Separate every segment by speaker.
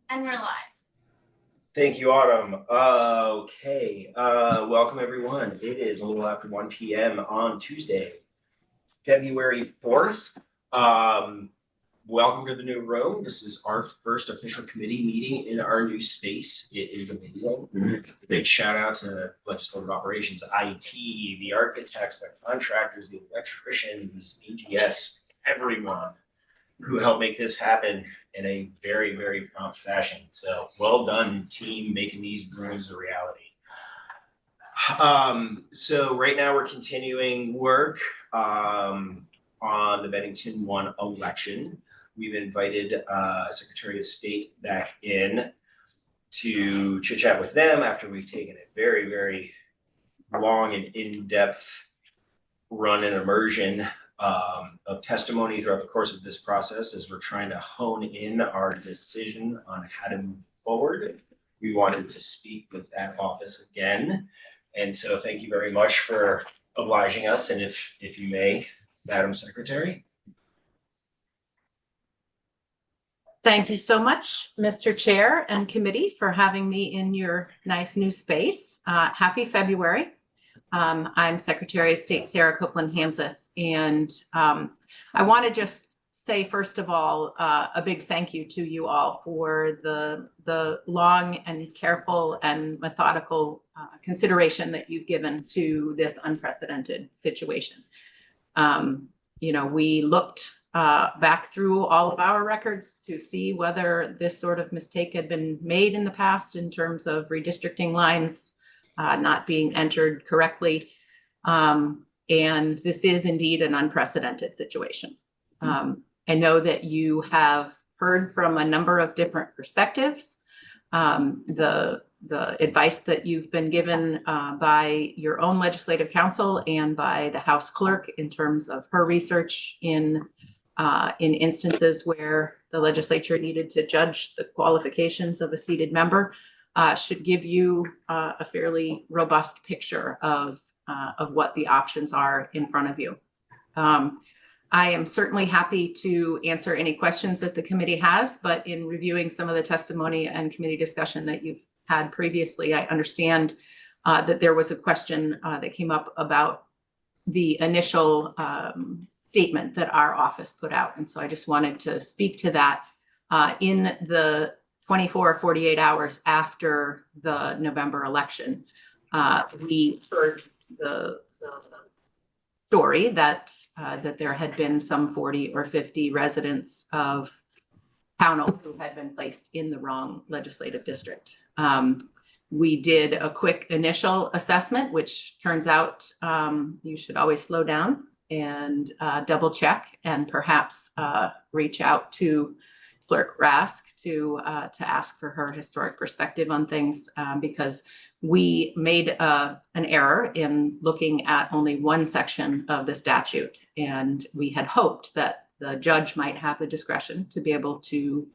Speaker 1: And we're live.
Speaker 2: Thank you, Autumn. Okay. Welcome everyone. It is a little after 1 p.m. on Tuesday, February 4th. Welcome to the new room. This is our first official committee meeting in our new space. It is amazing. Big shout out to Legislative Operations, IT, the architects, the contractors, the electricians, AGS, everyone who helped make this happen in a very, very prompt fashion. So well done, team, making these rooms a reality. So right now we're continuing work on the Bennington 1 election. We've invited Secretary of State back in to chit chat with them after we've taken a very, very long and in-depth run and immersion of testimony throughout the course of this process as we're trying to hone in our decision on how to move forward. We wanted to speak with that office again. And so thank you very much for obliging us. And if you may, Madam Secretary.
Speaker 3: Thank you so much, Mr. Chair and committee, for having me in your nice new space. Happy February. I'm Secretary of State Sarah Copeland Hansis, and I want to just say, first of all, a big thank you to you all for the long and careful and methodical consideration that you've given to this unprecedented situation. We looked back through all of our records to see whether this sort of mistake had been made in the past in terms of redistricting lines not being entered correctly. And this is indeed an unprecedented situation. I know that you have heard from a number of different perspectives. The advice that you've been given by your own legislative counsel and by the House clerk in terms of her research in instances where the legislature needed to judge the qualifications of a seated member should give you a fairly robust picture of what the options are in front of you. I am certainly happy to answer any questions that the committee has, but in reviewing some of the testimony and committee discussion that you've had previously, I understand that there was a question that came up about the initial statement that our office put out. And so I just wanted to speak to that in the 24 or 48 hours after the November election. We heard the story that there had been some 40 or 50 residents of Pownal who had been placed in the wrong legislative district. We did a quick initial assessment, which turns out you should always slow down and double check and perhaps reach out to Clerk Rask to ask for her historic perspective on things because we made an error in looking at only one section of the statute. And we had hoped that the judge might have the discretion to be able to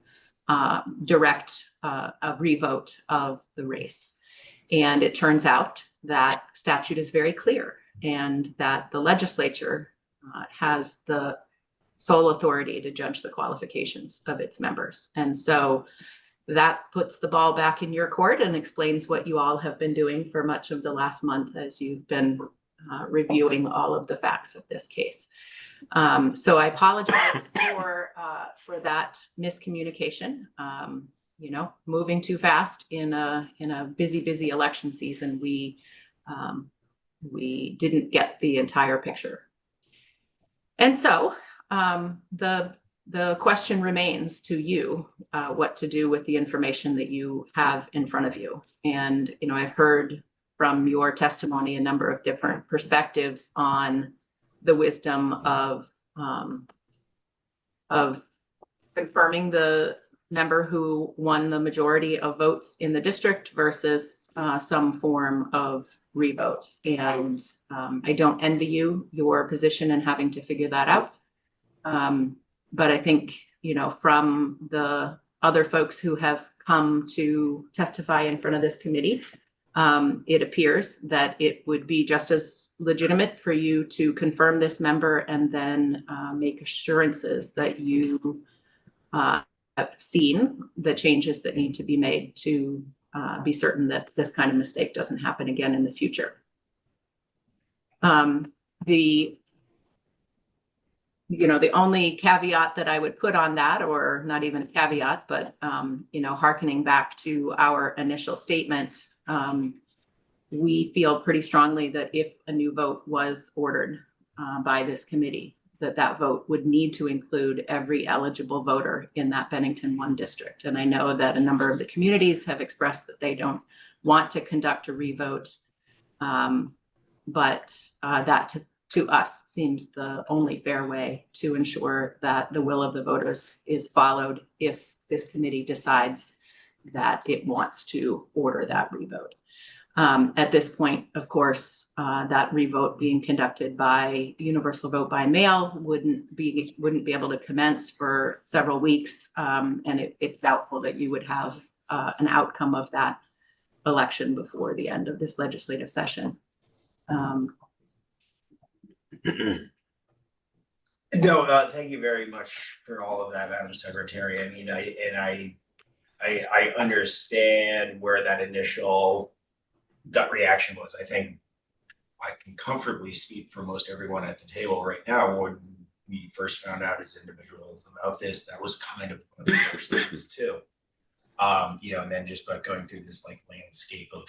Speaker 3: direct a revote of the race. And it turns out that statute is very clear and that the legislature has the sole authority to judge the qualifications of its members. And so that puts the ball back in your court and explains what you all have been doing for much of the last month as you've been reviewing all of the facts of this case. So I apologize for that miscommunication. Moving too fast in a busy election season, we didn't get the entire picture. And so the question remains to you what to do with the information that you have in front of you. And, I've heard from your testimony a number of different perspectives on the wisdom of confirming the member who won the majority of votes in the district versus some form of revote. And I don't envy you your position in having to figure that out. But I think, from the other folks who have come to testify in front of this committee, it appears that it would be just as legitimate for you to confirm this member and then make assurances that you have seen the changes that need to be made to be certain that this kind of mistake doesn't happen again in the future. The only caveat that I would put on that, or not even a caveat, but, hearkening back to our initial statement, we feel pretty strongly that if a new vote was ordered by this committee, that vote would need to include every eligible voter in that Bennington 1 district. And I know that a number of the communities have expressed that they don't want to conduct a revote, but that to us seems the only fair way to ensure that the will of the voters is followed if this committee decides that it wants to order that revote. At this point, of course, that revote being conducted by universal vote by mail wouldn't be able to commence for several weeks, and it's doubtful that you would have an outcome of that election before the end of this legislative session.
Speaker 2: No, thank you very much for all of that, Madam Secretary. I mean, I understand where that initial gut reaction was. I think I can comfortably speak for most everyone at the table right now. When we first found out as individuals about this, that was kind of one of the first things too. And then just by going through this like landscape of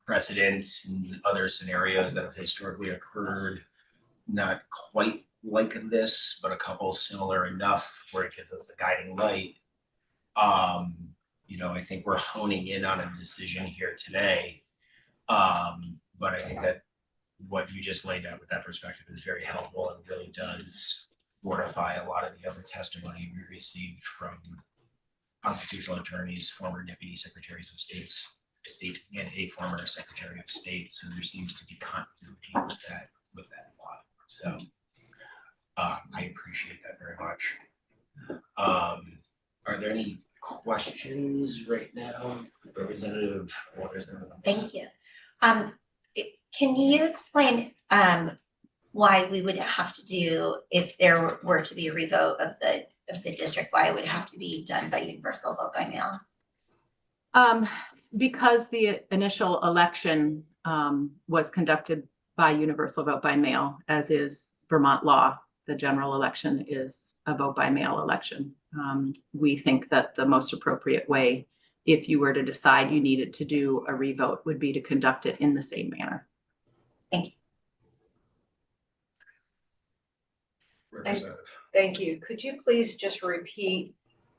Speaker 2: precedents and other scenarios that have historically occurred, not quite like this, but a couple similar enough where it gives us a guiding light. I think we're honing in on a decision here today. But I think that what you just laid out with that perspective is very helpful and really does fortify a lot of the other testimony we received from constitutional attorneys, former deputy secretaries of state, and a former secretary of state. So there seems to be continuity with that law. So I appreciate that very much. Are there any questions right now, Representative Waters?
Speaker 1: Thank you. Can you explain why we would have to do, if there were to be a revote of the district, why it would have to be done by universal vote by mail?
Speaker 3: Because the initial election was conducted by universal vote by mail, as is Vermont law. The general election is a vote by mail election. We think that the most appropriate way, if you were to decide you needed to do a revote, would be to conduct it in the same manner.
Speaker 1: Thank you.
Speaker 2: Representative.
Speaker 4: Thank you. Could you please just repeat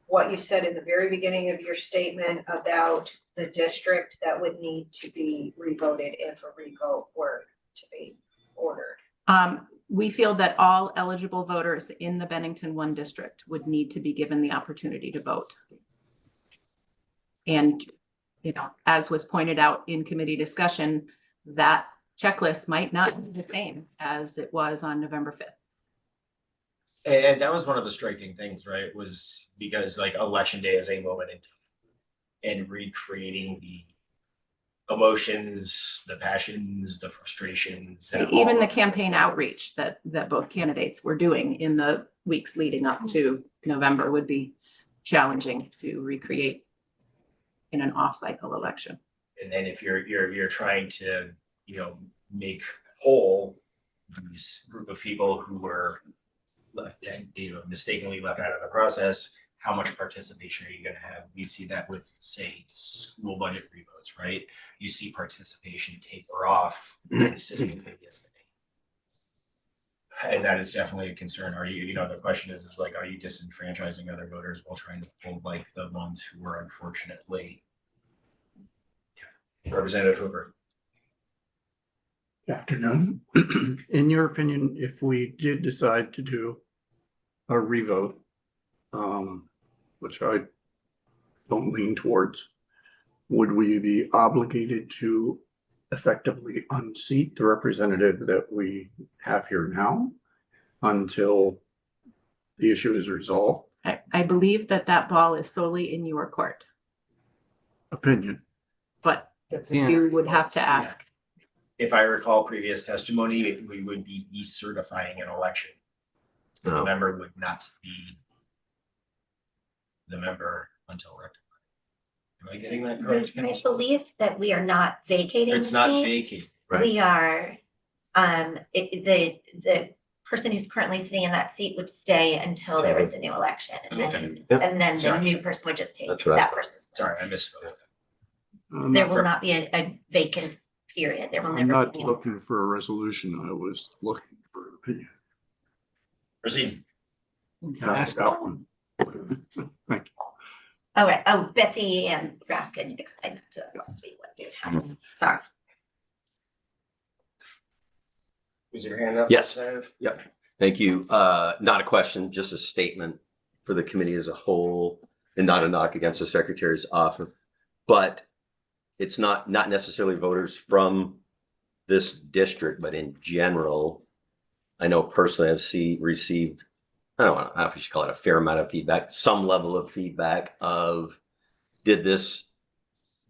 Speaker 4: what you said in the very beginning of your statement about the district that would need to be revoted if a revote were to be ordered?
Speaker 3: We feel that all eligible voters in the Bennington 1 district would need to be given the opportunity to vote. And, as was pointed out in committee discussion, that checklist might not be the same as it was on November 5th.
Speaker 2: And that was one of the striking things, right? Was because like election day is a moment in time, and recreating the emotions, the passions, the frustrations, and
Speaker 3: Even the campaign outreach that both candidates were doing in the weeks leading up to November would be challenging to recreate in an off-cycle election.
Speaker 2: And then if you're trying to make whole this group of people who were left mistakenly left out of the process, how much participation are you going to have? We see that with, say, school budget revotes, right? You see participation taper off consistently yesterday. And that is definitely a concern. Are you, the question is like, are you disenfranchising other voters while trying to pull like the ones who were unfortunately, Representative Hooper?
Speaker 5: Afternoon. In your opinion, if we did decide to do a revote, which I don't lean towards, would we be obligated to effectively unseat the representative that we have here now until the issue is resolved?
Speaker 3: I believe that ball is solely in your court,
Speaker 5: Opinion.
Speaker 3: but you would have to ask.
Speaker 2: If I recall previous testimony, we would be decertifying an election. The member would not be the member until rectified. Am I getting that correct?
Speaker 1: I believe that we are not vacating the
Speaker 2: It's not
Speaker 1: seat.
Speaker 2: vacated.
Speaker 1: We are, the person who's currently sitting in that seat would stay until there was a new election. And then,
Speaker 6: Yep.
Speaker 1: and then the
Speaker 2: Sorry.
Speaker 1: new person would just take
Speaker 6: That's what I
Speaker 1: that
Speaker 6: thought.
Speaker 1: person's place.
Speaker 2: Sorry, I misspoke.
Speaker 1: There will not be a vacant period. There will
Speaker 5: I'm
Speaker 1: never
Speaker 5: not
Speaker 1: be.
Speaker 5: looking for a resolution. I was looking for an opinion.
Speaker 2: Proceed.
Speaker 5: That's that one. Thank you.
Speaker 1: Oh, right. Oh, Betsy and Raskin explained to us last week what happened. Sorry.
Speaker 2: Was your hand up?
Speaker 6: Yes.
Speaker 2: Representative?
Speaker 6: Thank you. Not a question, just a statement for the committee as a whole and not a knock against the secretary's office. But it's not necessarily voters from this district, but in general, I know personally I've received, I don't know if you should call it a fair amount of feedback, some level of feedback of, did this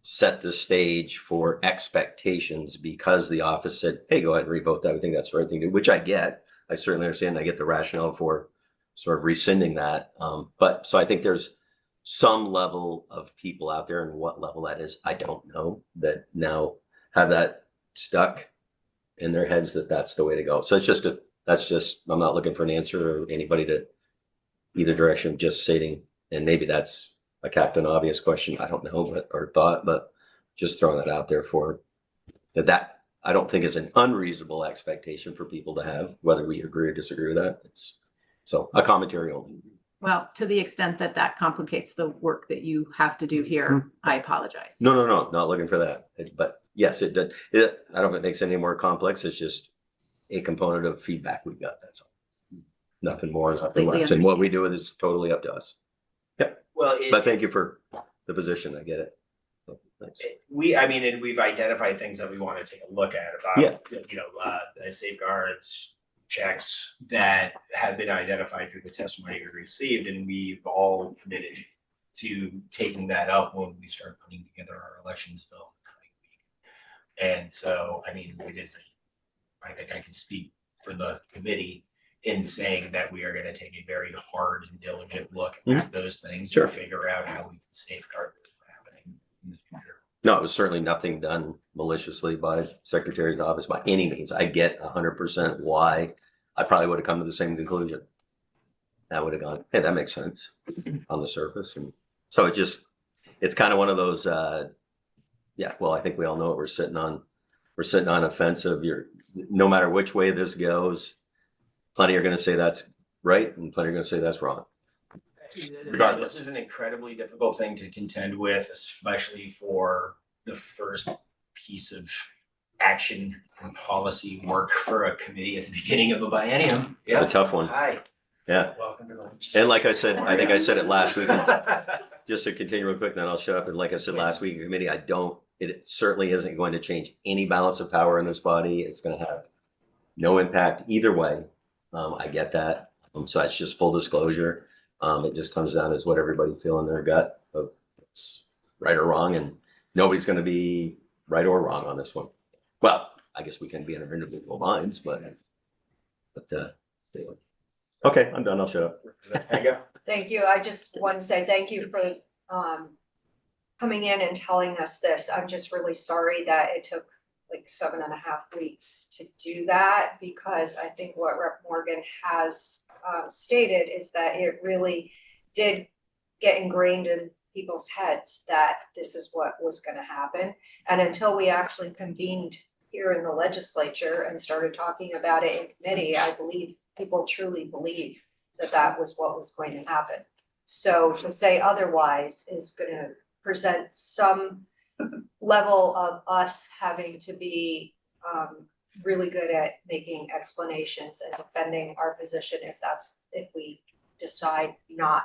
Speaker 6: set the stage for expectations because the office said, hey, go ahead and revote that. I think that's the right thing to do, which I get. I certainly understand. I get the rationale for sort of rescinding that. But so I think there's some level of people out there, and what level that is, I don't know, that now have that stuck in their heads that that's the way to go. So that's just, I'm not looking for an answer or anybody to either direction, just stating, and maybe that's a Captain Obvious question, I don't know, or thought, but just throwing that out there for that I don't think is an unreasonable expectation for people to have, whether we agree or disagree with that. It's so a commentary only.
Speaker 3: Well, to the extent that that complicates the work that you have to do here, I apologize.
Speaker 6: No, not looking for that. But yes, it did. I don't know if it makes it any more complex. It's just a component of feedback we got. That's all. Nothing more, nothing
Speaker 3: Completely
Speaker 6: less. And what we
Speaker 3: understand.
Speaker 6: do with it is totally up to us.
Speaker 2: Well,
Speaker 6: But thank you for the position. I get it. So, thanks.
Speaker 2: and we've identified things that we want to take a look at about, the safeguards, checks that have been identified through the testimony we received, and we've all committed to taking that up when we start putting together our elections bill coming week. And so, I think I can speak for the committee in saying that we are going to take a very hard and diligent look at those things
Speaker 6: Sure.
Speaker 2: to figure out how we can safeguard this from happening in the future.
Speaker 6: No, it was certainly nothing done maliciously by Secretary's office by any means. I get 100% why. I probably would have come to the same conclusion. I would have gone, hey, that makes sense on the surface. And so it's kind of one of those, I think we all know what we're sitting on. We're sitting on a fence of no matter which way this goes, plenty are going to say that's right and plenty are going to say that's wrong.
Speaker 2: Regardless, this is an incredibly difficult thing to contend with, especially for the first piece of action and policy work for a committee at the beginning of a biennium.
Speaker 6: It's a tough one.
Speaker 2: Hi,
Speaker 6: Yeah.
Speaker 2: welcome to the.
Speaker 6: And like I said, I think I said it last week, just to continue real quick, then I'll shut up. And like I said last week in committee, it certainly isn't going to change any balance of power in this body. It's going to have no impact either way. I get that. So that's just full disclosure. It just comes down as what everybody feel in their gut of it's right or wrong, and nobody's going to be right or wrong on this one. Well, I guess we can be in our individual minds, but anyway. Okay, I'm done. I'll shut up.
Speaker 2: There you go.
Speaker 4: Thank you. I just want to say thank you for coming in and telling us this. I'm just really sorry that it took like 7.5 weeks to do that, because I think what Rep. Morgan has stated is that it really did get ingrained in people's heads that this is what was going to happen. And until we actually convened here in the legislature and started talking about it in committee, I believe people truly believe that that was what was going to happen. So to say otherwise is going to present some level of us having to be really good at making explanations and defending our position if we decide not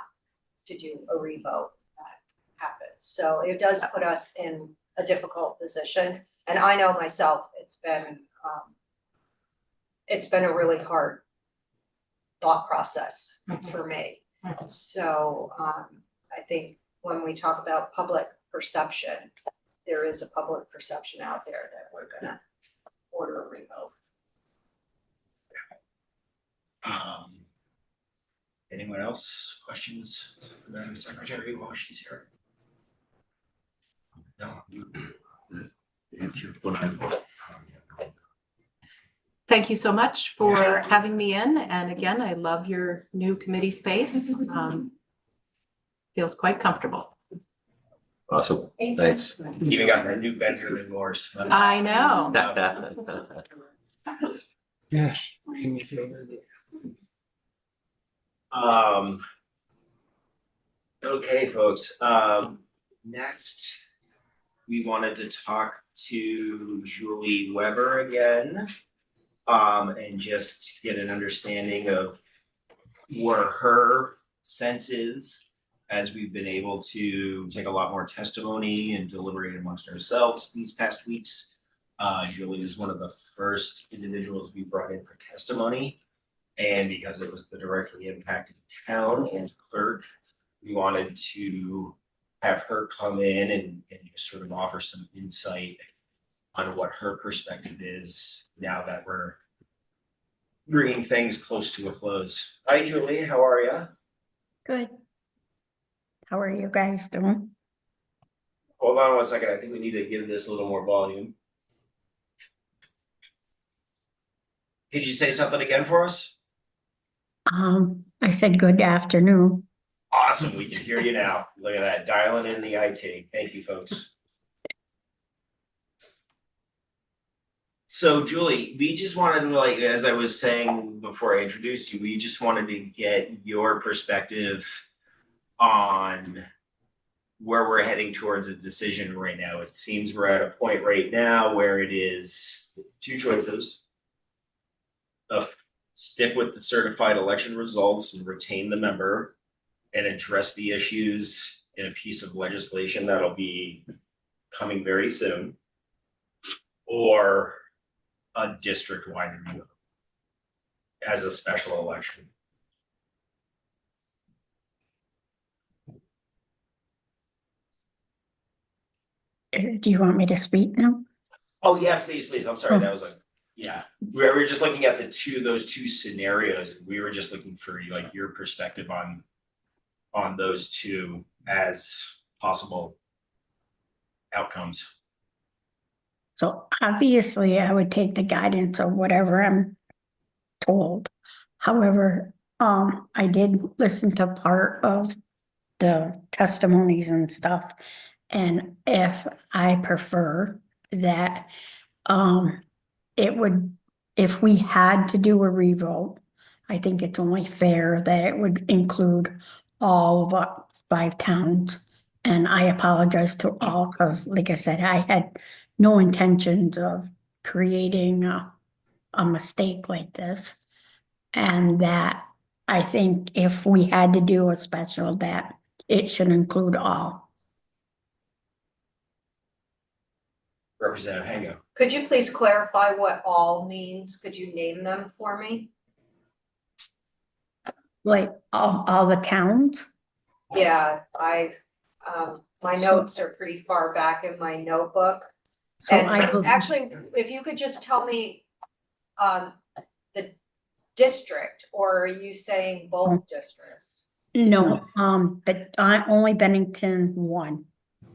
Speaker 4: to do a revote that happens. So it does put us in a difficult position. And I know myself, it's been a really hard thought process for me. So I think when we talk about public perception, there is a public perception out there that we're gonna order a revote.
Speaker 2: Anyone else? Questions for Madam Secretary while she's here? No.
Speaker 7: Answer what I want.
Speaker 3: Thank you so much for having me in. And again, I love your new committee space. Feels quite comfortable.
Speaker 6: Awesome, thanks.
Speaker 2: Even got a new Benjamin Morse.
Speaker 3: I know.
Speaker 5: Yeah.
Speaker 2: Okay, folks, next, we wanted to talk to Julie Weber again. And just get an understanding of where her sense is as we've been able to take a lot more testimony and deliberate amongst ourselves these past weeks. Julie was one of the first individuals we brought in for testimony. And because it was the directly impacted town and clerk, we wanted to have her come in and just sort of offer some insight on what her perspective is now that we're bringing things close to a close. Hi, Julie, how are you?
Speaker 8: Good. How are you guys doing?
Speaker 2: Hold on 1 second, I think we need to give this a little more volume. Could you say something again for us?
Speaker 8: I said good afternoon.
Speaker 2: Awesome, we can hear you now. Look at that, dialing in the IT. Thank you, folks. So Julie, we just wanted to, like, as I was saying before I introduced you, we just wanted to get your perspective on where we're heading towards a decision right now. It seems we're at a point right now where it is two choices of stick with the certified election results and retain the member and address the issues in a piece of legislation that'll be coming very soon, or a district-wide review as a special election.
Speaker 8: Do you want me to speak now?
Speaker 2: Oh, yeah, please, I'm sorry, that was like, yeah, we were just looking at those two scenarios. We were just looking for like your perspective on those two as possible outcomes.
Speaker 8: So obviously I would take the guidance of whatever I'm told. However, I did listen to part of the testimonies and stuff. And if I prefer that, it would, if we had to do a revote, I think it's only fair that it would include all of our 5 towns. And I apologize to all, because like I said, I had no intentions of creating a mistake like this. And that I think if we had to do a special, that it should include all.
Speaker 2: Representative Hango.
Speaker 4: Could you please clarify what all means? Could you name them for me?
Speaker 8: Like all the towns?
Speaker 4: Yeah, my
Speaker 8: So-
Speaker 4: notes are pretty far back in my notebook.
Speaker 8: So
Speaker 4: And
Speaker 8: I believe,
Speaker 4: actually, if you could just tell me, the district, or are you saying both districts?
Speaker 8: no, but only Bennington 1.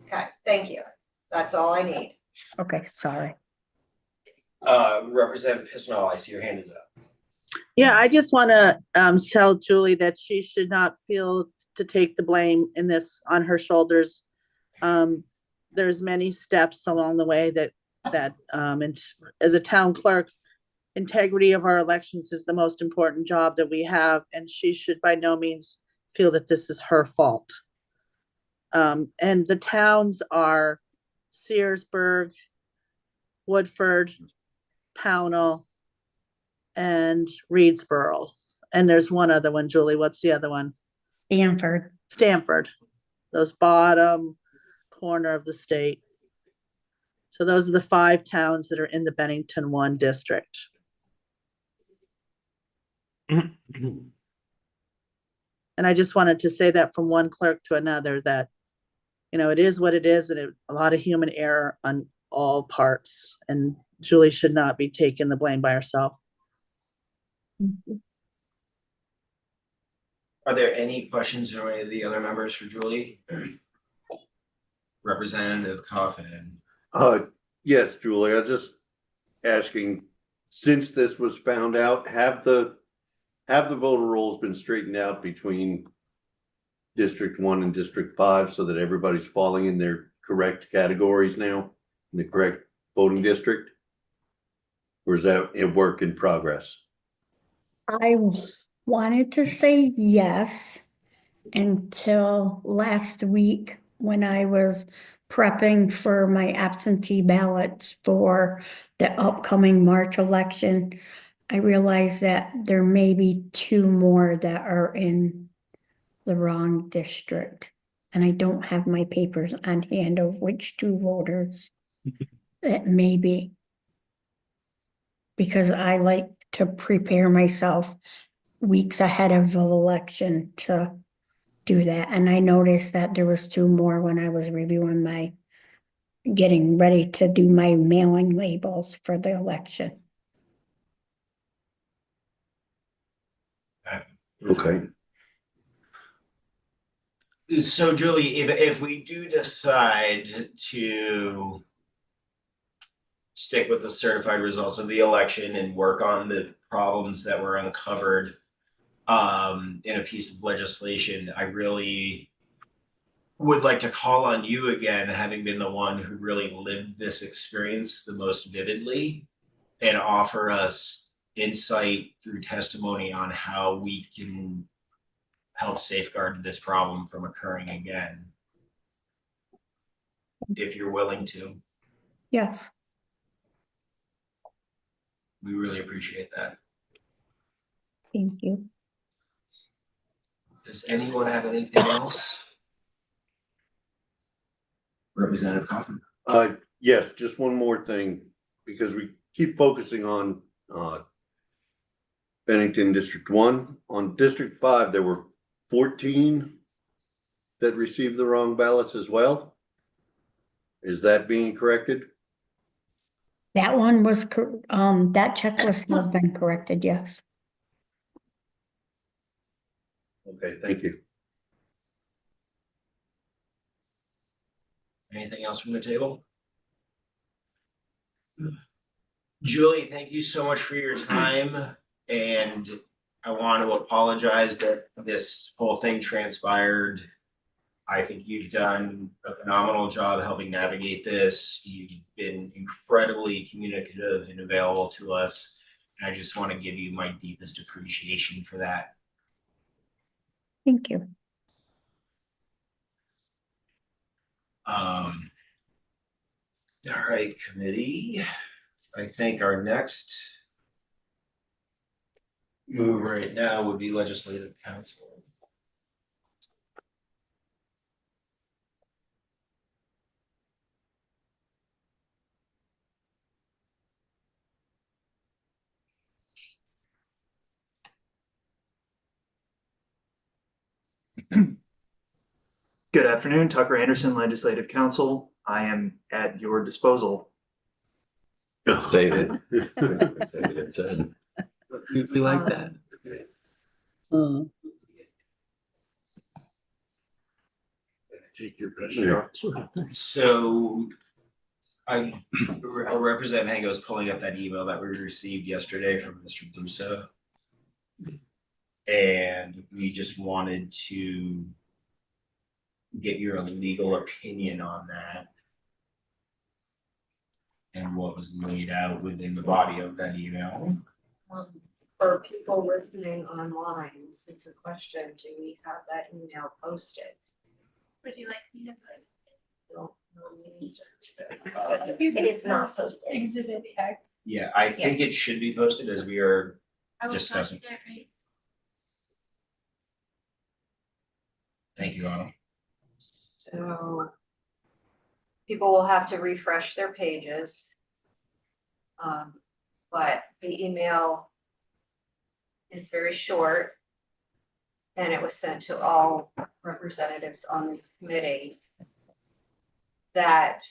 Speaker 4: Okay, thank you. That's all I need.
Speaker 8: Okay, sorry.
Speaker 2: Representative Pisnell, I see your hand is up.
Speaker 9: Yeah, I just want to tell Julie that she should not feel to take the blame in this on her shoulders. There's many steps along the way that and as a town clerk, integrity of our elections is the most important job that we have, and she should by no means feel that this is her fault. And the towns are Searsburg, Woodford, Pownell, and Reedsboro. And there's one other one, Julie. What's the other one?
Speaker 8: Stanford.
Speaker 9: Stanford, those bottom corner of the state. So those are the 5 towns that are in the Bennington 1 district. And I just wanted to say that from one clerk to another, that, it is what it is, and a lot of human error on all parts, and Julie should not be taking the blame by herself.
Speaker 2: All Are there any questions from any of the other members for Julie? Representative Coffin.
Speaker 7: Yes, Julie, I was just asking, since this was found out, have the voter rolls been straightened out between District 1 and District 5 so that everybody's falling in their correct categories now, in the correct voting district? Or is that a work in progress?
Speaker 8: I wanted to say yes until last week when I was prepping for my absentee ballots for the upcoming March election. I realized that there may be 2 more that are in the wrong district. And I don't have my papers on hand of which 2 voters it may be. Because I like to prepare myself weeks ahead of the election to do that. And I noticed that there was 2 more when I was reviewing getting ready to do my mailing labels for the election.
Speaker 7: Okay.
Speaker 2: So Julie, if we do decide to stick with the certified results of the election and work on the problems that were uncovered in a piece of legislation, I really would like to call on you again, having been the one who really lived this experience the most vividly, and offer us insight through testimony on how we can help safeguard this problem from occurring again. If you're willing to,
Speaker 8: Yes.
Speaker 2: we really appreciate that.
Speaker 8: Thank you.
Speaker 2: Does anyone have anything else? Representative Coffin.
Speaker 7: Yes, just one more thing, because we keep focusing on Bennington District 1. On District 5, there were 14 that received the wrong ballots as well. Is that being corrected?
Speaker 8: That one was, that checklist has been corrected, yes.
Speaker 7: Okay, thank you.
Speaker 2: Anything else from the table? Julie, thank you so much for your time, and I want to apologize that this whole thing transpired. I think you've done a phenomenal job helping navigate this. You've been incredibly communicative and available to us. And I just want to give you my deepest appreciation for that.
Speaker 8: Thank you.
Speaker 2: All right, committee. I think our next move right now would be legislative council.
Speaker 10: Good afternoon, Tucker Anderson, Legislative Council. I am at your disposal.
Speaker 6: Save it. Save it, it said.
Speaker 3: We like that.
Speaker 5: Take your pressure off.
Speaker 2: So Representative Hango is pulling up that email that we received yesterday from Mr. Busa. And we just wanted to get your legal opinion on that and what was laid out within the body of that email.
Speaker 4: For people listening online, this is a question, do we have that email posted?
Speaker 1: Would you like me to put?
Speaker 4: No, no means
Speaker 1: It is not posted.
Speaker 11: Exhibit X.
Speaker 2: Yeah, I think it should be posted as we are discussing. Thank you, Autumn.
Speaker 4: So people will have to refresh their pages. But the email is very short. And it was sent to all representatives on this committee. That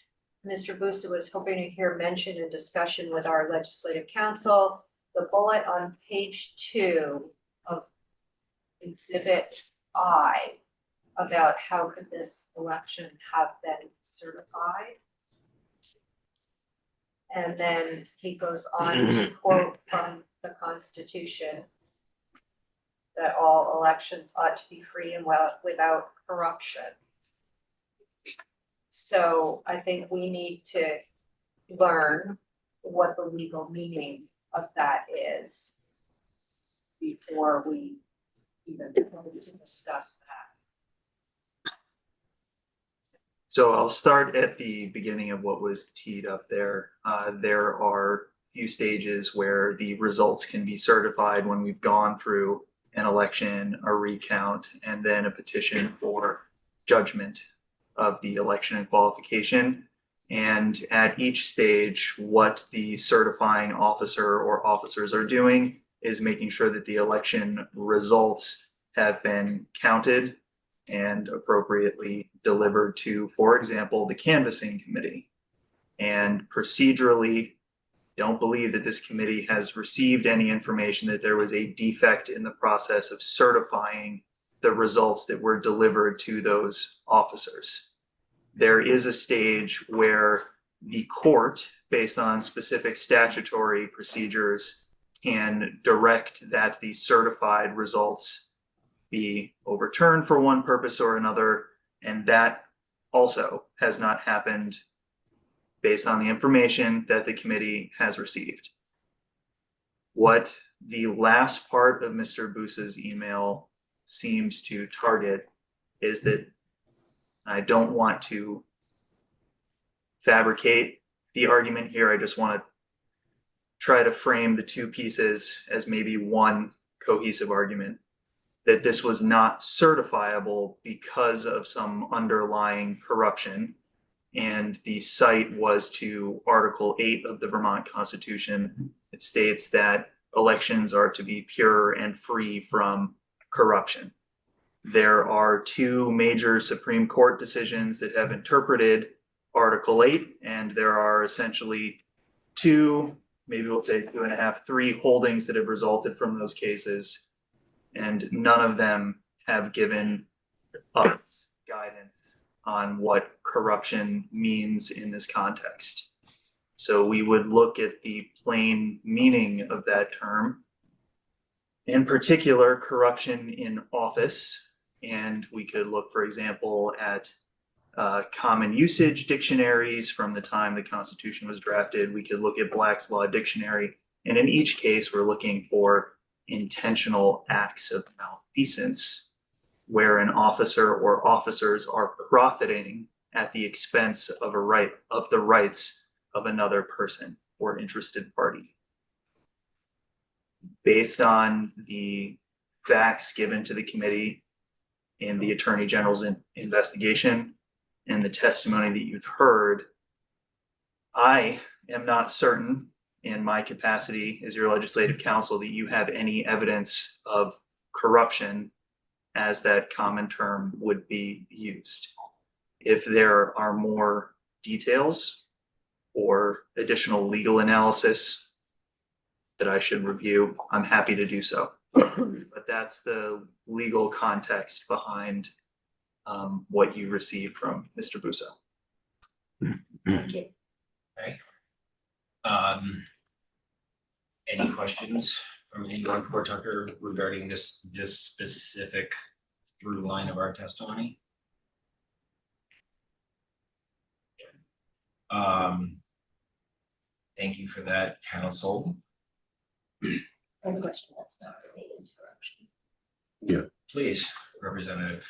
Speaker 4: Mr. Busa was hoping to hear mention and discussion with our legislative council. The bullet on page 2 of exhibit I about how could this election have been certified. And then he goes on to quote from the Constitution that all elections ought to be free and without corruption. So I think we need to learn what the legal meaning of that is before we even discuss that.
Speaker 10: So I'll start at the beginning of what was teed up there. There are a few stages where the results can be certified when we've gone through an election, a recount, and then a petition for judgment of the election and qualification. And at each stage, what the certifying officer or officers are doing is making sure that the election results have been counted and appropriately delivered to, for example, the canvassing committee. And procedurally, don't believe that this committee has received any information that there was a defect in the process of certifying the results that were delivered to those officers. There is a stage where the court, based on specific statutory procedures, can direct that the certified results be overturned for one purpose or another, and that also has not happened based on the information that the committee has received. What the last part of Mr. Busa's email seems to target is that I don't want to fabricate the argument here. I just want to try to frame the two pieces as maybe one cohesive argument, that this was not certifiable because of some underlying corruption. And the cite was to Article 8 of the Vermont Constitution. It states that elections are to be pure and free from corruption. There are two major Supreme Court decisions that have interpreted Article 8, and there are essentially two, maybe we'll say 2.5, 3 holdings that have resulted from those cases, and none of them have given us guidance on what corruption means in this context. So we would look at the plain meaning of that term, in particular, corruption in office. And we could look, for example, at common usage dictionaries from the time the Constitution was drafted. We could look at Black's Law Dictionary. And in each case, we're looking for intentional acts of malfeasance, where an officer or officers are profiting at the expense of the rights of another person or interested party. Based on the facts given to the committee in the Attorney General's investigation and the testimony that you've heard, I am not certain in my capacity as your legislative counsel that you have any evidence of corruption as that common term would be used. If there are more details or additional legal analysis that I should review, I'm happy to do so. But that's the legal context behind what you received from Mr. Busa.
Speaker 1: Thank you.
Speaker 2: Okay. Any questions from anyone for Tucker regarding this specific through line of our testimony? Thank you for that, counsel.
Speaker 1: One question that's not related to corruption.
Speaker 7: Yeah.
Speaker 2: Please, Representative.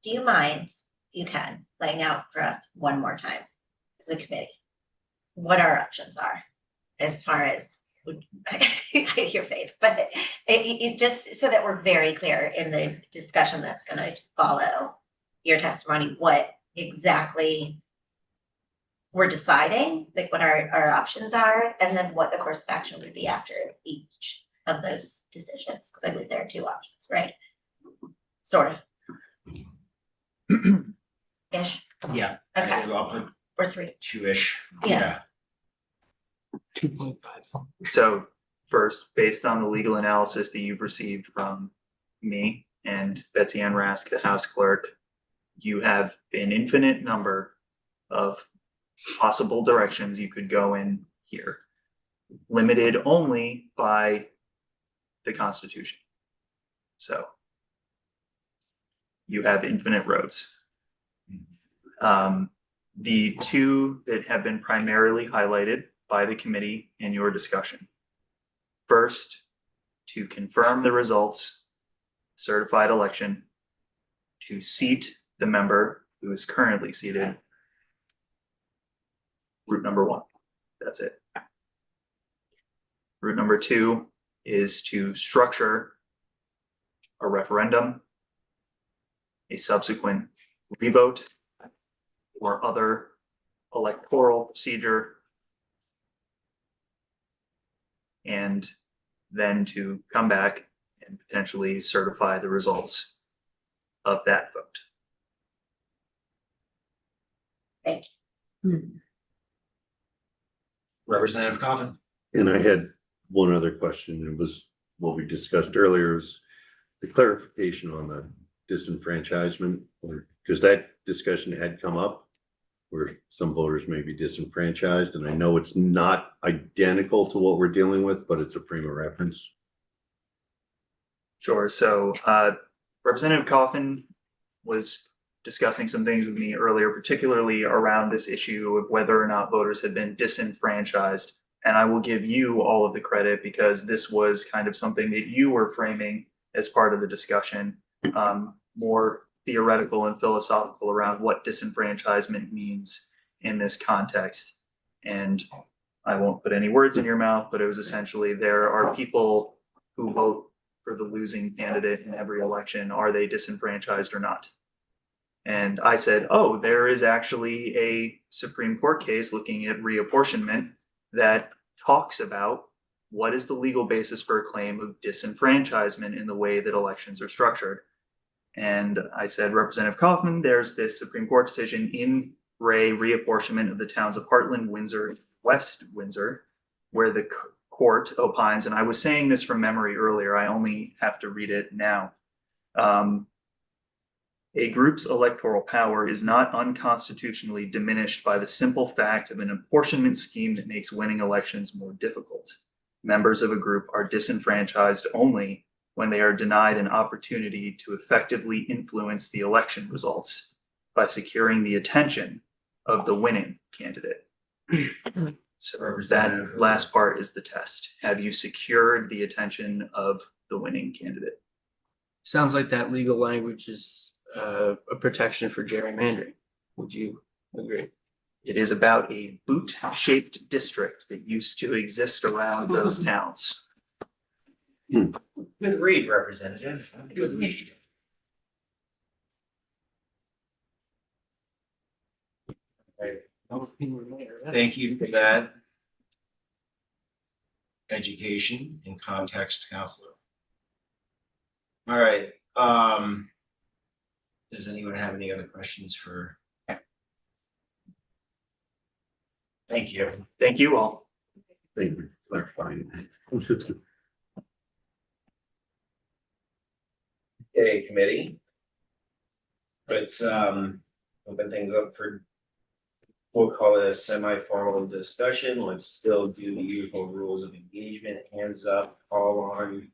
Speaker 1: Do you mind, if you can, laying out for us one more time as a committee, what our options are as far as I hate your face, but it just so that we're very clear in the discussion that's going to follow your testimony, what exactly we're deciding, like what our options are, and then what the course of action would be after each of those decisions, because I believe there are 2 options, right? Sort of. Ish.
Speaker 2: Yeah.
Speaker 1: Okay.
Speaker 2: I'll put
Speaker 1: Or 3.
Speaker 2: 2-ish.
Speaker 1: Yeah.
Speaker 5: 2.5.
Speaker 10: So first, based on the legal analysis that you've received from me and Betsy Ann Rask, the House Clerk, you have an infinite number of possible directions you could go in here, limited only by the Constitution. So you have infinite roads. The two that have been primarily highlighted by the committee in your discussion. First, to confirm the results, certified election, to seat the member who is currently seated. Route number one, that's it. Route number two is to structure a referendum, a subsequent revote, or other electoral procedure, and then to come back and potentially certify the results of that vote.
Speaker 1: Thank
Speaker 2: Representative Coffin.
Speaker 7: And I had one other question. It was what we discussed earlier is the clarification on the disenfranchisement, or because that discussion had come up where some voters may be disenfranchised, and I know it's not identical to what we're dealing with, but it's a frame of reference.
Speaker 10: Sure. So Representative Coffin was discussing some things with me earlier, particularly around this issue of whether or not voters had been disenfranchised. And I will give you all of the credit because this was kind of something that you were framing as part of the discussion, more theoretical and philosophical around what disenfranchisement means in this context. And I won't put any words in your mouth, but it was essentially there are people who vote for the losing candidate in every election. Are they disenfranchised or not? And I said, oh, there is actually a Supreme Court case looking at reapportionment that talks about what is the legal basis for a claim of disenfranchisement in the way that elections are structured. And I said, Representative Kaufman, there's this Supreme Court decision in Ray reapportionment of the towns of Heartland, Windsor, West Windsor, where the court opines, and I was saying this from memory earlier, I only have to read it now. A group's electoral power is not unconstitutionally diminished by the simple fact of an apportionment scheme that makes winning elections more difficult. Members of a group are disenfranchised only when they are denied an opportunity to effectively influence the election results by securing the attention of the winning candidate. So that last part is the test. Have you secured the attention of the winning candidate?
Speaker 11: Sounds like that legal language is a protection for gerrymandering. Would you agree?
Speaker 10: It is about a boot-shaped district that used to exist around those towns.
Speaker 2: Good read, Representative. Good read. Thank you for that education and context, Counselor. All right, does anyone have any other questions for? Thank you.
Speaker 10: Thank you all.
Speaker 7: Thank you for clarifying.
Speaker 2: Okay, committee. Let's open things up for, we'll call it a semi-formal discussion. Let's still do the usual rules of engagement, hands up, call on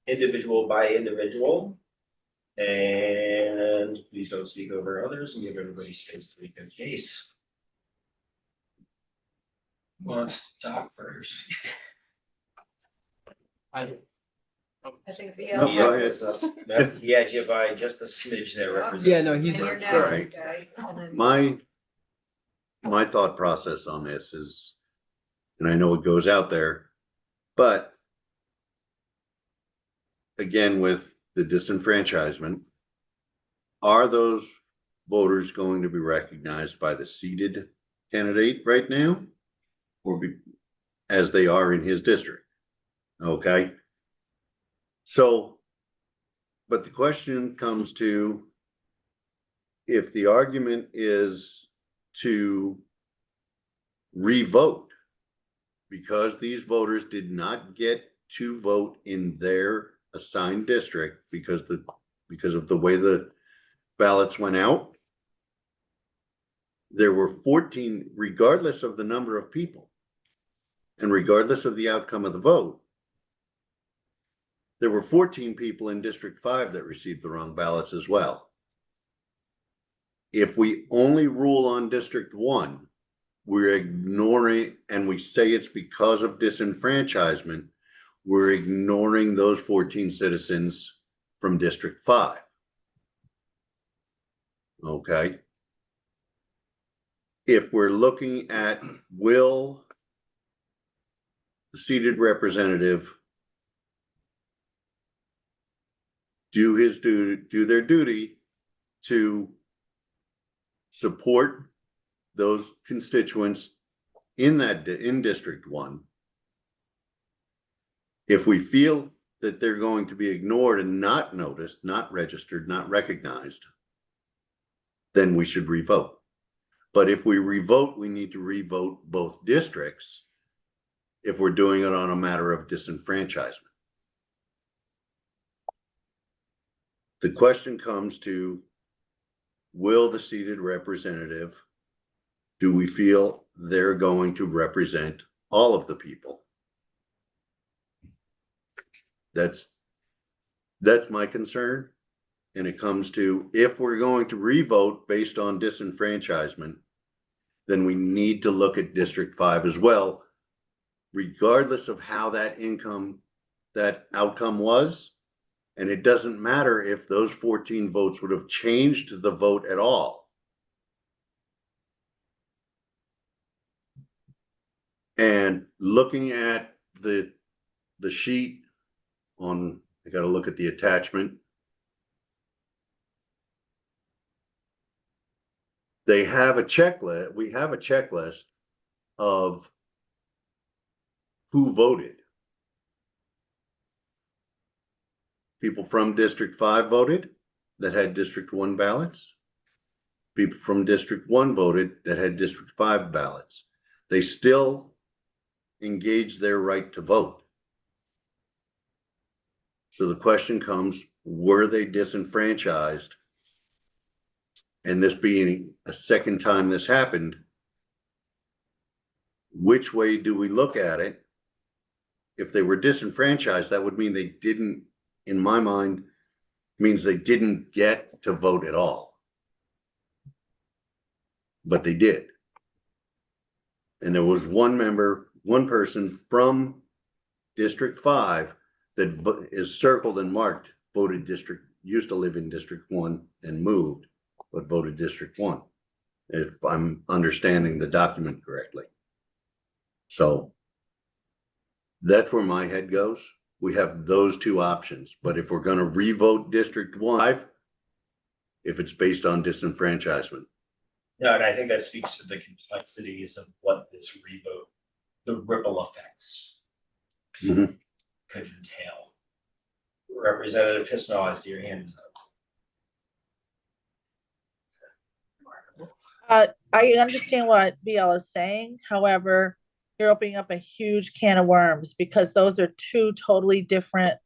Speaker 2: individual by individual. And please don't speak over others and give everybody space to make their case. Who wants to talk first?
Speaker 4: I think the.
Speaker 7: No, go ahead.
Speaker 2: That- He had you by just a smidge there, Representative.
Speaker 11: Yeah, no, he's
Speaker 4: And you're
Speaker 11: like,
Speaker 4: next,
Speaker 7: Alright.
Speaker 4: guy, and then-
Speaker 7: My thought process on this is, and I know it goes out there, but again, with the disenfranchisement, are those voters going to be recognized by the seated candidate right now? Or be, as they are in his district? Okay. So, but the question comes to, if the argument is to revote because these voters did not get to vote in their assigned district because of the way the ballots went out. There were 14, regardless of the number of people and regardless of the outcome of the vote, there were 14 people in District 5 that received the wrong ballots as well. If we only rule on District 1, we're ignoring, and we say it's because of disenfranchisement, we're ignoring those 14 citizens from District 5. Okay. If we're looking at will the seated representative do their duty to support those constituents in District 1. If we feel that they're going to be ignored and not noticed, not registered, not recognized, then we should revote. But if we revote, we need to revote both districts if we're doing it on a matter of disenfranchisement. The question comes to, will the seated representative, do we feel they're going to represent all of the people? That's my concern. And it comes to, if we're going to revote based on disenfranchisement, then we need to look at District 5 as well, regardless of how that outcome was. And it doesn't matter if those 14 votes would have changed the vote at all. And looking at the sheet on, I got to look at the attachment. They have a checklist. We have a checklist of who voted. People from District 5 voted that had District 1 ballots. People from District 1 voted that had District 5 ballots. They still engaged their right to vote. So the question comes, were they disenfranchised? And this being a second time this happened, which way do we look at it? If they were disenfranchised, that would mean they didn't, in my mind, means they didn't get to vote at all. But they did. And there was one person from District 5 that is circled and marked, used to live in District 1 and moved, but voted District 1, if I'm understanding the document correctly. So that's where my head goes. We have those two options, but if we're going to revote District 1, if it's based on disenfranchisement.
Speaker 2: No, and I think that speaks to the complexities of what this revote, the ripple effects could entail. Representative Pisnell, I see your hand is
Speaker 9: I understand what VL is saying. However, you're opening up a huge can of worms because those are two totally different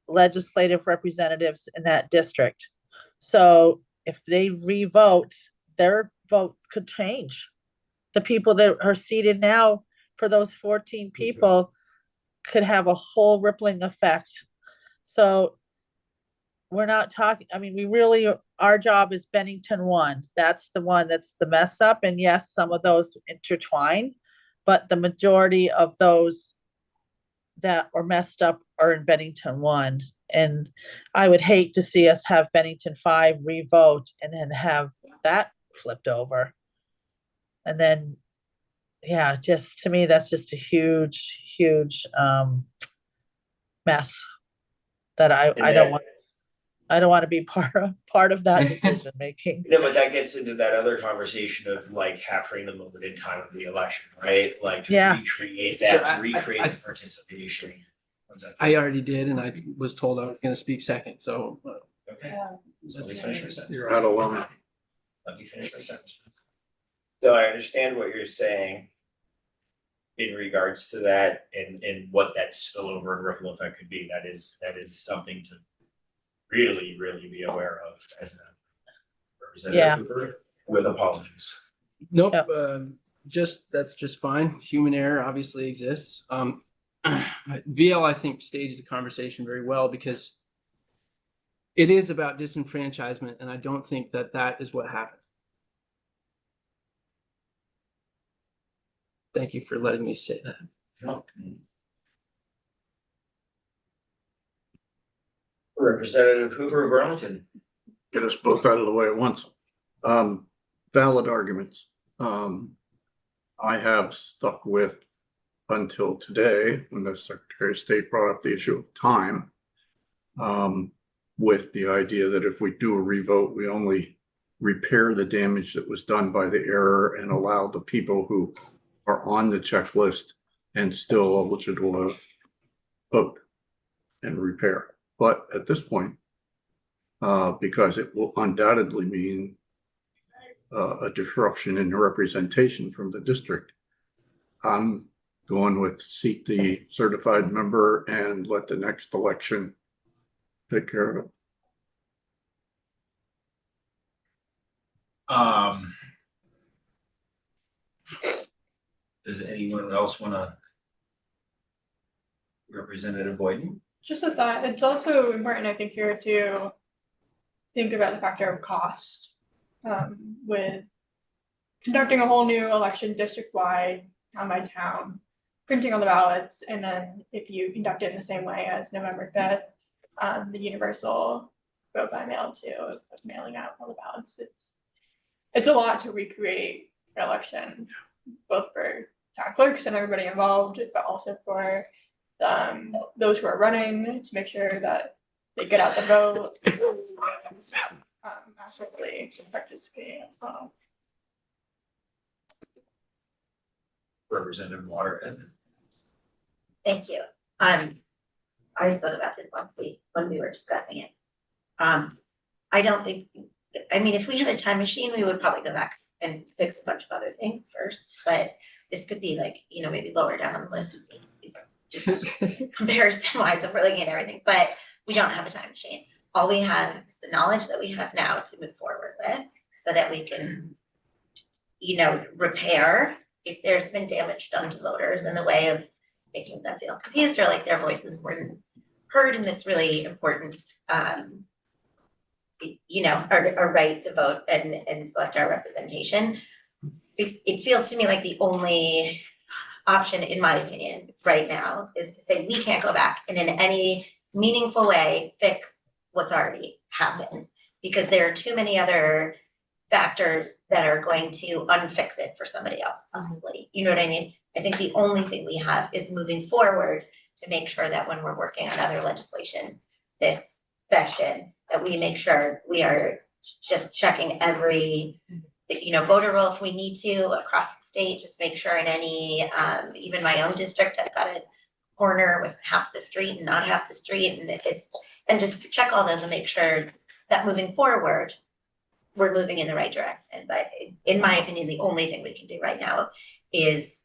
Speaker 9: legislative representatives in that district. So if they revote, their vote could change. The people that are seated now for those 14 people could have a whole rippling effect. So we're not talking, I mean, we really, our job is Bennington 1. That's the one that's the mess up. And yes, some of those intertwine, but the majority of those that are messed up are in Bennington 1. And I would hate to see us have Bennington 5 revote and then have that flipped over. And then, yeah, just to me, that's just a huge, huge mess that I don't want to be part of that decision making.
Speaker 2: No, but that gets into that other conversation of like capturing the moment in time of the election, right? Like to recreate that,
Speaker 11: So
Speaker 2: to recreate the participation.
Speaker 11: I already did, and I was told I was going to speak second. So
Speaker 2: Okay. Let me finish my sentence.
Speaker 5: You're out of line.
Speaker 2: Let me finish my sentence. So I understand what you're saying. in regards to that and what that spillover and ripple effect could be. That is something to really, really be aware of as a representative Cooper, with apologies.
Speaker 11: Nope,
Speaker 9: Yep.
Speaker 11: That's just fine. Human error obviously exists. VL, I think, stages the conversation very well because it is about disenfranchisement, and I don't think that that is what happened. Thank you for letting me say that.
Speaker 2: Representative Hooper of Burlington.
Speaker 5: Get us both out of the way at once. Valid arguments. I have stuck with until today, when the Secretary of State brought up the issue of time, with the idea that if we do a revote, we only repair the damage that was done by the error and allow the people who are on the checklist and still eligible to vote and repair. But at this point, because it will undoubtedly mean a disruption in the representation from the district, I'm going with seat the certified member and let the next election take care of it.
Speaker 2: Does anyone else want to? Representative Boyden?
Speaker 12: Just with that, it's also important, I think, here to think about the factor of cost. With conducting a whole new election district-wide, town by town, printing on the ballots, and then if you conduct it in the same way as November 5th, the universal vote by mail too, of mailing out all the ballots, it's a lot to recreate an election, both for town clerks and everybody involved, but also for those who are running to make sure that they get out the vote, actively participating as well.
Speaker 2: Representative Waterhead.
Speaker 1: Thank you. I spoke about this when we were discussing it. I don't think, I mean, if we had a time machine, we would probably go back and fix a bunch of other things first, but this could be like, maybe lower down on the list of just comparison wise if we're looking at everything, but we don't have a time machine. All we have is the knowledge that we have now to move forward with so that we can, repair if there's been damage done to voters in the way of making them feel confused or like their voices weren't heard in this really important, our right to vote and select our representation. It feels to me like the only option, in my opinion, right now is to say we can't go back and in any meaningful way fix what's already happened because there are too many other factors that are going to unfix it for somebody else possibly. You know what I mean? I think the only thing we have is moving forward to make sure that when we're working on other legislation this session, that we make sure we are just checking every voter roll if we need to across the state, just make sure in any, even my own district, I've got a corner with half the street and not half the street and just check all those and make sure that moving forward, we're moving in the right direction. But in my opinion, the only thing we can do right now is,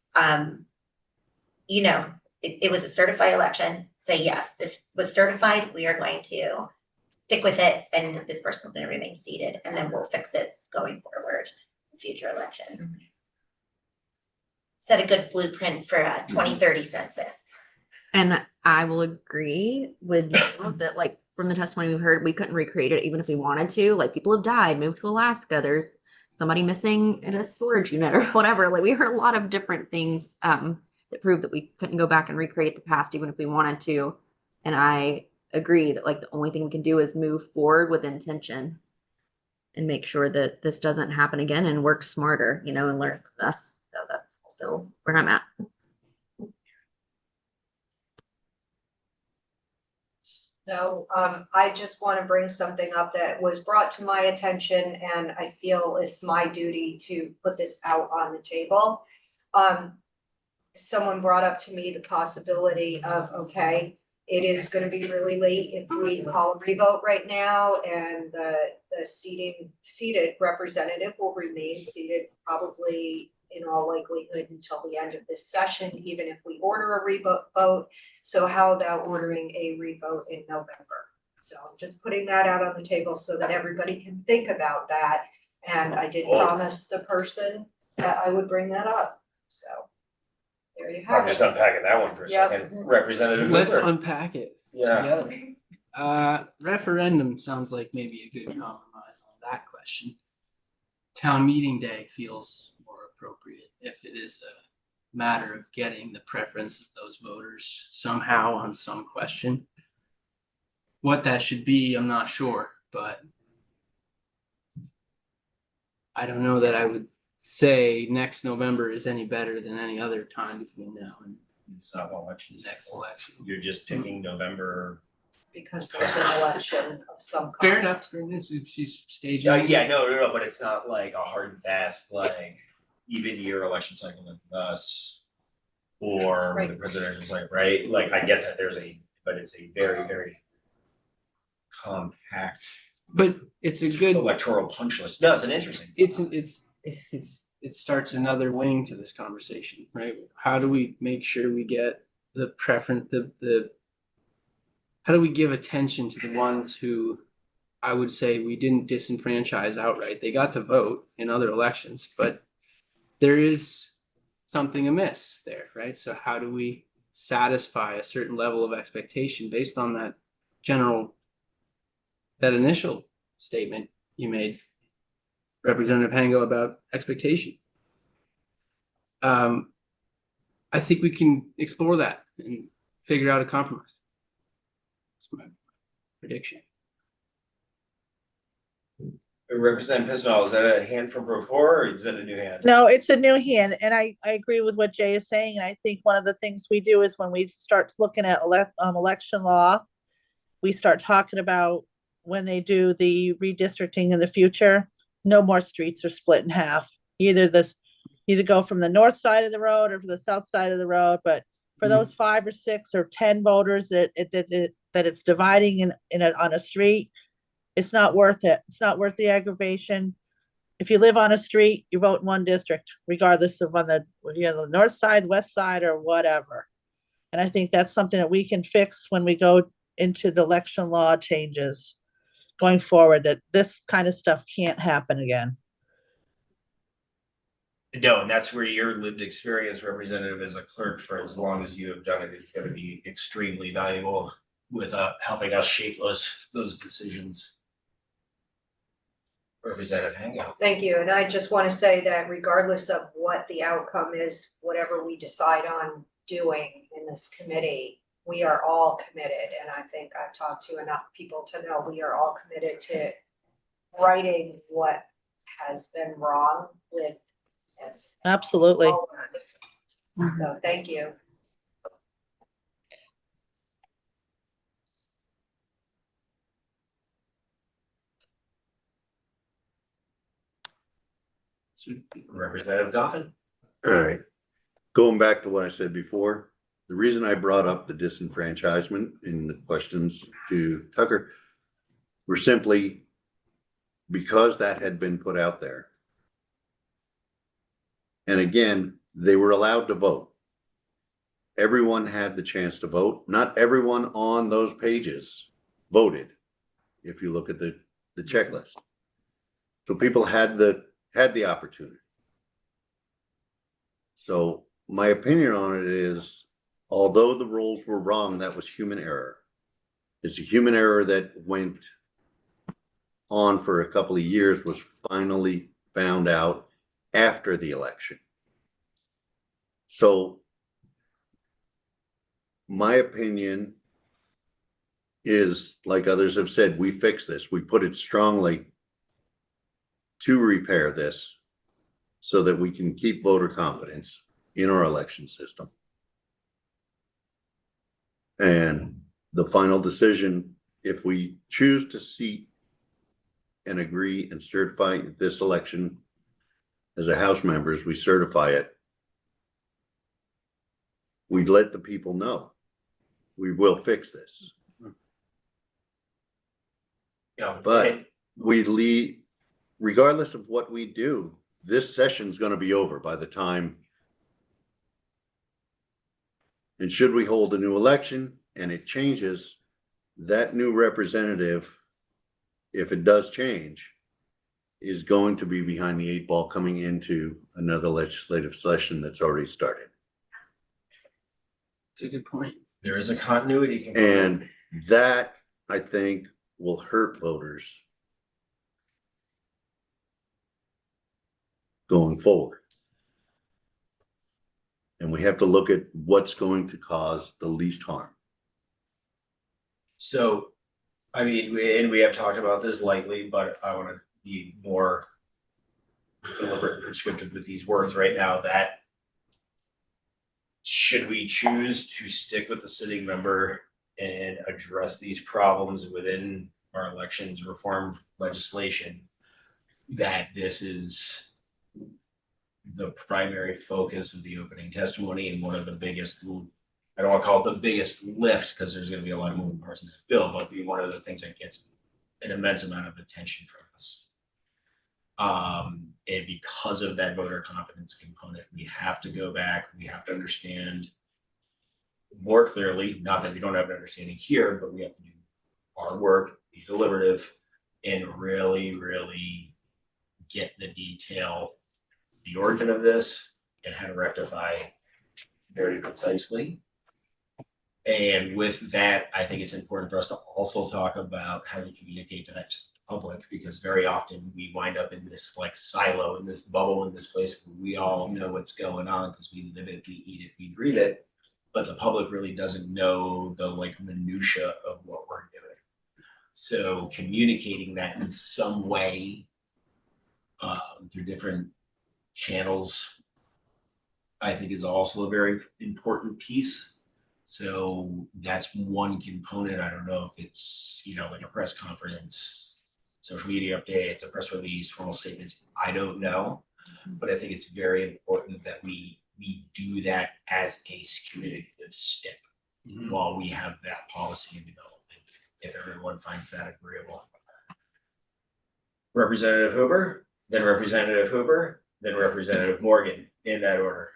Speaker 1: it was a certified election, say, yes, this was certified, we are going to stick with it and this person's going to remain seated and then we'll fix it going forward in future elections. Set a good blueprint for a 2030 census.
Speaker 13: And I will agree with you that, like, from the testimony we heard, we couldn't recreate it even if we wanted to. Like, people have died, moved to Alaska. There's somebody missing in a storage unit or whatever. Like, we heard a lot of different things that prove that we couldn't go back and recreate the past even if we wanted to. And I agree that, like, the only thing we can do is move forward with intention and make sure that this doesn't happen again and work smarter, and learn from us. So that's also where I'm at.
Speaker 4: No, I just want to bring something up that was brought to my attention and I feel it's my duty to put this out on the table. Someone brought up to me the possibility of, okay, it is going to be really late if we call a revote right now and the seated representative will remain seated probably in all likelihood until the end of this session, even if we order a revote. So how about ordering a revote in November? So I'm just putting that out on the table so that everybody can think about that. And I did promise the person that I would bring that up, so there you have
Speaker 2: I'm
Speaker 4: it.
Speaker 2: just unpacking that one for a
Speaker 4: Yep.
Speaker 2: second. Representative
Speaker 11: Let's
Speaker 2: Whitmer.
Speaker 11: unpack it
Speaker 2: Yeah.
Speaker 11: together. Referendum sounds like maybe a good compromise on that question. Town meeting day feels more appropriate if it is a matter of getting the preference of those voters somehow on some question. What that should be, I'm not sure, but I don't know that I would say next November is any better than any other time between now and
Speaker 2: It's not elections.
Speaker 11: next election.
Speaker 2: You're just picking November.
Speaker 4: Because there's an election of some kind.
Speaker 11: Fair enough. She's staging.
Speaker 2: Yeah, no, but it's not like a hard and fast, like even year election cycle like us. Or with the presidential cycle, right? Like I get that but it's a very, very compact
Speaker 11: But it's a good,
Speaker 2: electoral punch list. No, it's an interesting.
Speaker 11: it starts another wing to this conversation, right? How do we make sure we get the preference, how do we give attention to the ones who I would say we didn't disenfranchise outright? They got to vote in other elections, but there is something amiss there, right? So how do we satisfy a certain level of expectation based on that initial statement you made, Representative Hango, about expectation? I think we can explore that and figure out a compromise. That's my prediction.
Speaker 2: Representative Pisnall, is that a hand from before or is that a new hand?
Speaker 9: No, it's a new hand, and I agree with what Jay is saying, and I think one of the things we do is when we start looking at election law, we start talking about when they do the redistricting in the future, no more streets are split in half. Either go from the north side of the road or from the south side of the road, but for those 5 or 6 or 10 voters that it's dividing on a street, it's not worth it. It's not worth the aggravation. If you live on a street, you vote in one district, regardless of on the north side, west side, or whatever. And I think that's something that we can fix when we go into the election law changes going forward, that this kind of stuff can't happen again.
Speaker 2: No, and that's where your lived experience, Representative, as a clerk for as long as you have done it, is going to be extremely valuable with helping us shape those decisions. Representative Hango.
Speaker 4: Thank you, and I just want to say that regardless of what the outcome is, whatever we decide on doing in this committee, we are all committed, and I think I've talked to enough people to know we are all committed to righting what has been wrong with this.
Speaker 9: Absolutely.
Speaker 4: So thank you.
Speaker 2: Representative Goffin.
Speaker 7: All right. Going back to what I said before, the reason I brought up the disenfranchisement in the questions to Tucker were simply because that had been put out there. And again, they were allowed to vote. Everyone had the chance to vote. Not everyone on those pages voted, if you look at the checklist. So people had the opportunity. So my opinion on it is, although the rules were wrong, that was human error. It's a human error that went on for a couple of years, was finally found out after the election. So my opinion is, like others have said, we fix this. We put it strongly to repair this so that we can keep voter confidence in our election system. And the final decision, if we choose to seat and agree and certify this election as a House members, we certify it. We let the people know we will fix this.
Speaker 2: You know,
Speaker 7: But we leave, regardless of what we do, this session's gonna be over by the time. And should we hold a new election and it changes, that new representative, if it does change, is going to be behind the 8 ball coming into another legislative session that's already started.
Speaker 11: It's a good point.
Speaker 2: There is a continuity component.
Speaker 7: And that, I think, will hurt voters going forward. And we have to look at what's going to cause the least harm.
Speaker 2: So, I mean, we have talked about this lightly, but I want to be more deliberate and prescriptive with these words right now. That should we choose to stick with the sitting member and address these problems within our elections reform legislation, that this is the primary focus of the opening testimony and one of the biggest, I don't want to call it the biggest lift because there's going to be a lot of moving parts in this bill, but be one of the things that gets an immense amount of attention from us. And because of that voter confidence component, we have to go back, we have to understand more clearly, not that we don't have an understanding here, but we have to do our work, be deliberative, and really, really get the detail, the origin of this, and how to rectify very precisely. And with that, I think it's important for us to also talk about how we communicate to that public, because very often we wind up in this like silo, in this bubble, in this place where we all know what's going on because we live it, we eat it, we breathe it, but the public really doesn't know the like minutia of what we're doing. So communicating that in some way through different channels, I think is also a very important piece. So that's one component. I don't know if it's, you know, like a press conference, social media updates, a press release, formal statements. I don't know, but I think it's very important that we do that as a communicative step while we have that policy in development, if everyone finds that agreeable. Representative Hoover, then Representative Hoover, then Representative Morgan, in that order.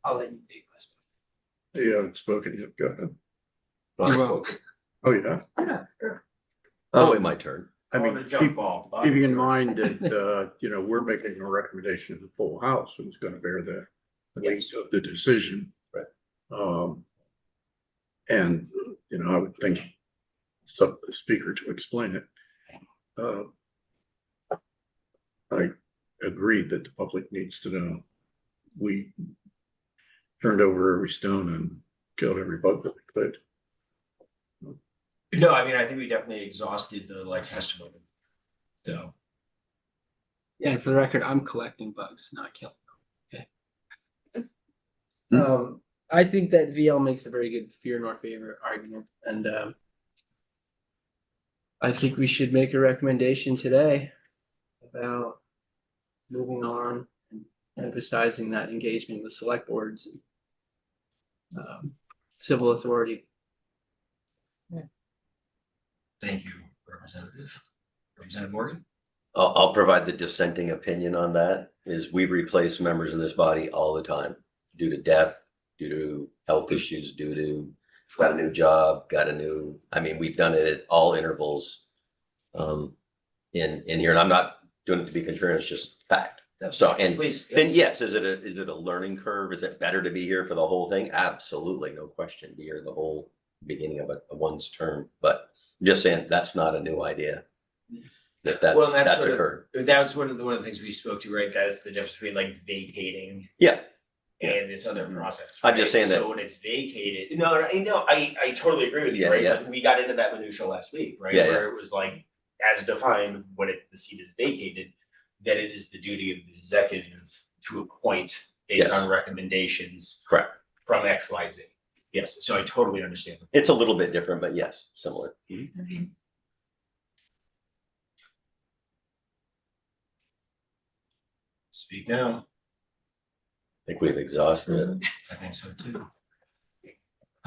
Speaker 11: I'll let you take this.
Speaker 5: You haven't spoken yet, go ahead.
Speaker 11: You will.
Speaker 5: Oh, yeah.
Speaker 2: Yeah, sure.
Speaker 6: Oh, wait, my turn.
Speaker 5: I
Speaker 2: On
Speaker 5: mean,
Speaker 2: the jump ball.
Speaker 5: keeping in mind that, you know, we're making a recommendation to the full house who's gonna bear the weight of the decision.
Speaker 2: Right.
Speaker 5: And, you know, I would think some speaker to explain it. I agreed that the public needs to know. We turned over every stone and killed every bug that we could.
Speaker 2: No, I mean, I think we definitely exhausted the like testimony. So.
Speaker 11: Yeah, and for the record, I'm collecting bugs, not killing them. Okay. I think that VL makes a very good fear nor favor argument, and I think we should make a recommendation today about moving on and emphasizing that engagement with select boards and civil authority.
Speaker 2: Thank you, Representative. Representative Morgan?
Speaker 6: I'll provide the dissenting opinion on that, is we replace members of this body all the time due to death, due to health issues, due to got a new job, I mean, we've done it at all intervals in here, and I'm not doing it to be contrarian, it's just fact. So, and
Speaker 2: Please,
Speaker 6: then
Speaker 2: yes.
Speaker 6: yes, is it a learning curve? Is it better to be here for the whole thing? Absolutely, no question, be here the whole beginning of one's term, but I'm just saying that's not a new idea.
Speaker 2: Well,
Speaker 6: That's
Speaker 2: sort of-
Speaker 6: occurred.
Speaker 2: That was one of the things we spoke to, right? That's the difference between like vacating
Speaker 6: Yeah,
Speaker 2: and this other process.
Speaker 6: I'm just
Speaker 2: right?
Speaker 6: saying that-
Speaker 2: So when it's vacated, I totally agree with you,
Speaker 6: Yeah,
Speaker 2: right?
Speaker 6: yeah.
Speaker 2: Like, we got into that minutia last week, right?
Speaker 6: Yeah,
Speaker 2: Where it was like, as defined, when the seat is vacated, that it is the duty of the executive to appoint based
Speaker 6: Yes.
Speaker 2: on recommendations
Speaker 6: correct.
Speaker 2: from XYZ. Yes, so I totally understand.
Speaker 6: It's a little bit different, but yes, similar.
Speaker 2: Speak now.
Speaker 6: I think we've exhausted it.
Speaker 2: I think so too.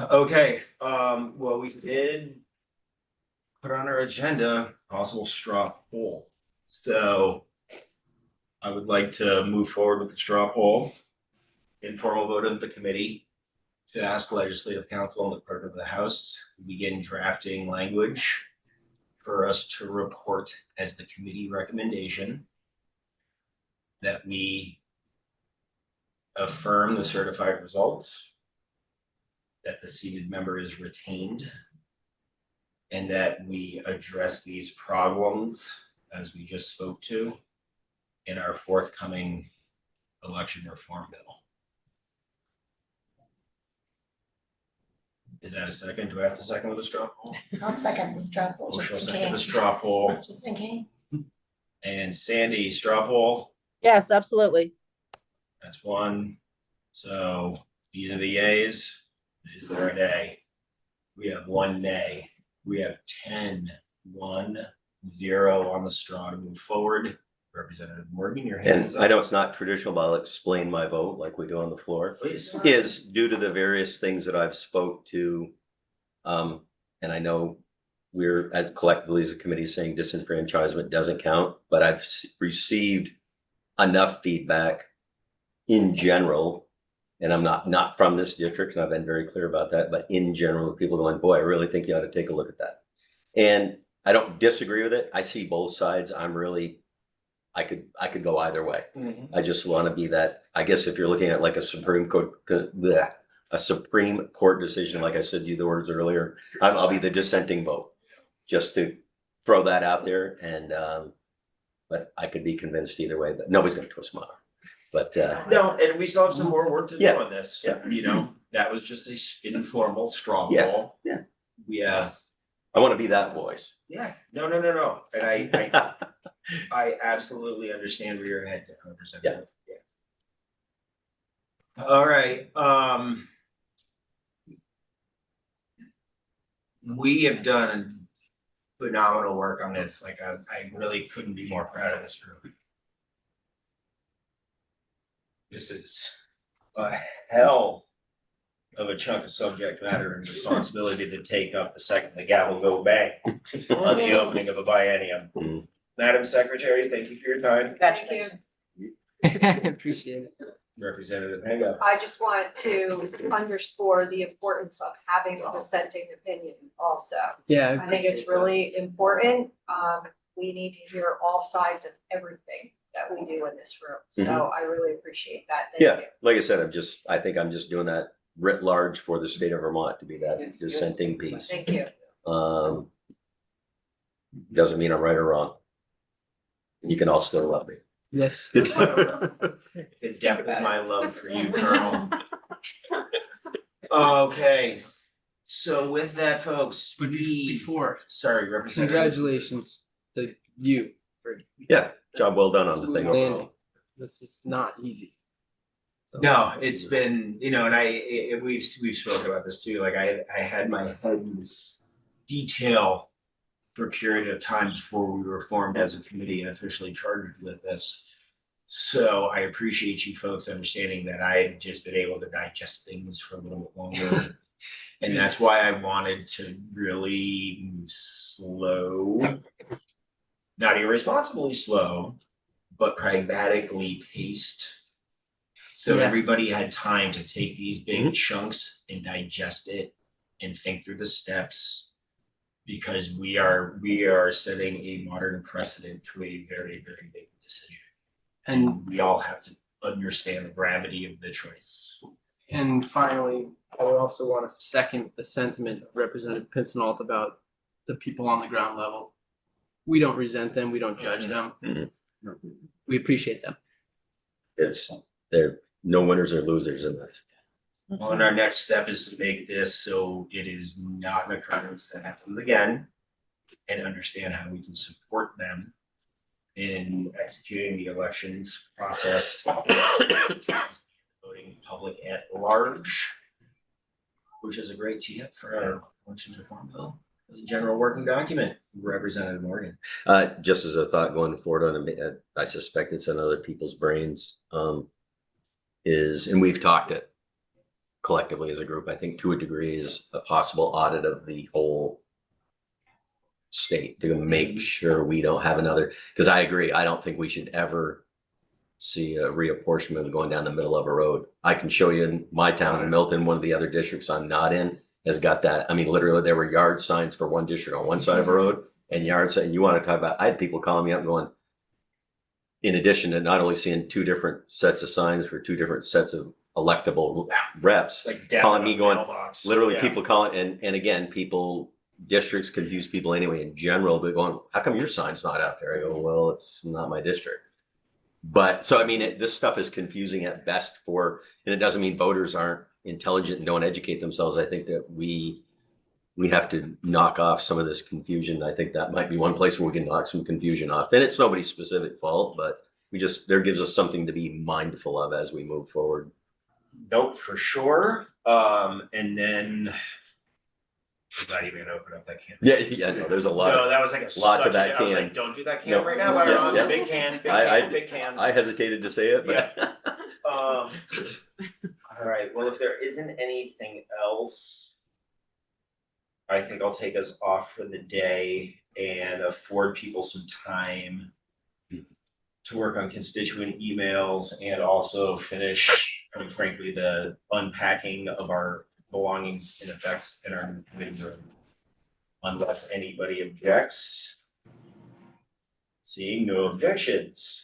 Speaker 2: Okay, well, we did put on our agenda possible straw poll. So I would like to move forward with the straw poll, informal vote of the committee to ask legislative council and the clerk of the house to begin drafting language for us to report as the committee recommendation that we affirm the certified results, that the seated member is retained, and that we address these problems as we just spoke to in our forthcoming election reform bill. Is that a second? Do I have to second with a straw poll?
Speaker 1: I'll second the straw poll
Speaker 2: Or shall I
Speaker 1: just in
Speaker 2: second the
Speaker 1: case.
Speaker 2: straw poll?
Speaker 1: Just in case.
Speaker 2: And Sandy, straw poll,
Speaker 9: Yes, absolutely.
Speaker 2: that's one. So these are the yays. Is there a nay? We have one nay. We have 10, 1, 0 on the straw to move forward. Representative Morgan, your hand
Speaker 6: And
Speaker 2: is
Speaker 6: I
Speaker 2: up.
Speaker 6: know it's not traditional, but I'll explain my vote like we do on the floor.
Speaker 2: Please.
Speaker 6: Is due to the various things that I've spoke to. And I know we're as collectively as a committee saying disenfranchisement doesn't count, but I've received enough feedback in general. And I'm not from this district, and I've been very clear about that, but in general, people going, boy, I really think you ought to take a look at that. And I don't disagree with it. I see both sides. I could go either way.
Speaker 2: Mhm.
Speaker 6: I just want to be that, I guess if you're looking at like a Supreme Court decision, like I said to you the words earlier, I'll be the dissenting vote. Just to throw that out there and, but I could be convinced either way, but nobody's gonna twist my arm. But,
Speaker 2: No, and we still have some more work to do
Speaker 6: Yeah.
Speaker 2: on this.
Speaker 6: Yeah.
Speaker 2: You know, that was just a informal straw
Speaker 6: Yeah.
Speaker 2: poll.
Speaker 6: Yeah.
Speaker 2: We have,
Speaker 6: I want to be that voice.
Speaker 2: yeah, no. And I absolutely understand where you're headed, Representative. Yes. All right, we have done phenomenal work on this. Like, I really couldn't be more proud of this group. This is a hell of a chunk of subject matter and responsibility to take up the second the gavel go bang on the opening of a biennium.
Speaker 6: Mhm.
Speaker 2: Madam Secretary, thank you for your time.
Speaker 4: Thank you.
Speaker 11: Appreciate it.
Speaker 2: Representative Hango.
Speaker 4: I just want to underscore the importance of having a dissenting opinion also.
Speaker 11: Yeah.
Speaker 4: I think it's really important. We need to hear all sides of everything that we do in this room. So I really appreciate that. Thank
Speaker 6: Yeah,
Speaker 4: you.
Speaker 6: like I said, I think I'm just doing that writ large for the state of Vermont to be that dissenting piece.
Speaker 4: Thank you.
Speaker 6: Doesn't mean I'm right or wrong. You can all still love me.
Speaker 11: Yes.
Speaker 2: The depth of my love for you, Colonel. Okay, so with that, folks,
Speaker 11: But before,
Speaker 2: sorry, Representative.
Speaker 11: congratulations to you for
Speaker 6: Yeah, job well done on the thing
Speaker 11: smooth landing.
Speaker 6: overall.
Speaker 11: This is not easy. So-
Speaker 2: No, it's been, and we've spoken about this too, like I had my head in this detail for a period of time before we were formed as a committee and officially charged with this. So I appreciate you folks understanding that I had just been able to digest things for a little bit longer. And that's why I wanted to really move slow, not irresponsibly slow, but pragmatically paced. So
Speaker 11: Yeah.
Speaker 2: everybody had time to take these big chunks and digest it and think through the steps. Because we are setting a modern precedent to a very, very big decision.
Speaker 11: And
Speaker 2: We all have to understand the gravity of the choice.
Speaker 11: And finally, I would also want to second the sentiment of Representative Pincinot about the people on the ground level. We don't resent them. We don't judge them.
Speaker 6: Mhm.
Speaker 11: We appreciate them.
Speaker 6: There, no winners or losers in this.
Speaker 2: Well, and our next step is to make this so it is not an occurrence that happens again. And understand how we can support them in executing the elections process. Voting public at large. Which is a great tee up for our elections reform bill as a general working document, Representative Morgan.
Speaker 6: Just as a thought going forward on it, I suspect it's on other people's brains, and we've talked it collectively as a group, I think to a degree, is a possible audit of the whole state to make sure we don't have another, because I agree, I don't think we should ever see a reapportionment going down the middle of a road. I can show you in my town in Milton, one of the other districts I'm not in has got that. I mean, literally there were yard signs for one district on one side of a road and yard sign. You want to talk about, I had people calling me up going, in addition to not only seeing two different sets of signs for two different sets of electable reps,
Speaker 2: Like
Speaker 6: calling me going,
Speaker 2: mailbox.
Speaker 6: literally
Speaker 2: Yeah.
Speaker 6: people calling, and again, districts confuse people anyway in general, but going, how come your sign's not out there? I go, well, it's not my district. But so, I mean, this stuff is confusing at best and it doesn't mean voters aren't intelligent and don't educate themselves. I think that we have to knock off some of this confusion. I think that might be one place where we can knock some confusion off. And it's nobody's specific fault, but there gives us something to be mindful of as we move forward.
Speaker 2: Nope, for sure. And then I'm not even gonna open up that can.
Speaker 6: Yeah, no, there's a lot.
Speaker 2: No, that was like
Speaker 6: lot to
Speaker 2: such
Speaker 6: that
Speaker 2: I was
Speaker 6: can.
Speaker 2: like, don't do that can
Speaker 6: No.
Speaker 2: right now while we're on
Speaker 6: Yeah.
Speaker 2: the big can, big can.
Speaker 6: I hesitated to say it, but
Speaker 2: All right, well, if there isn't anything else, I think I'll take us off for the day and afford people some time to work on constituent emails and also finish, I mean, frankly, the unpacking of our belongings and effects in our living room. Unless anybody objects. Seeing no objections.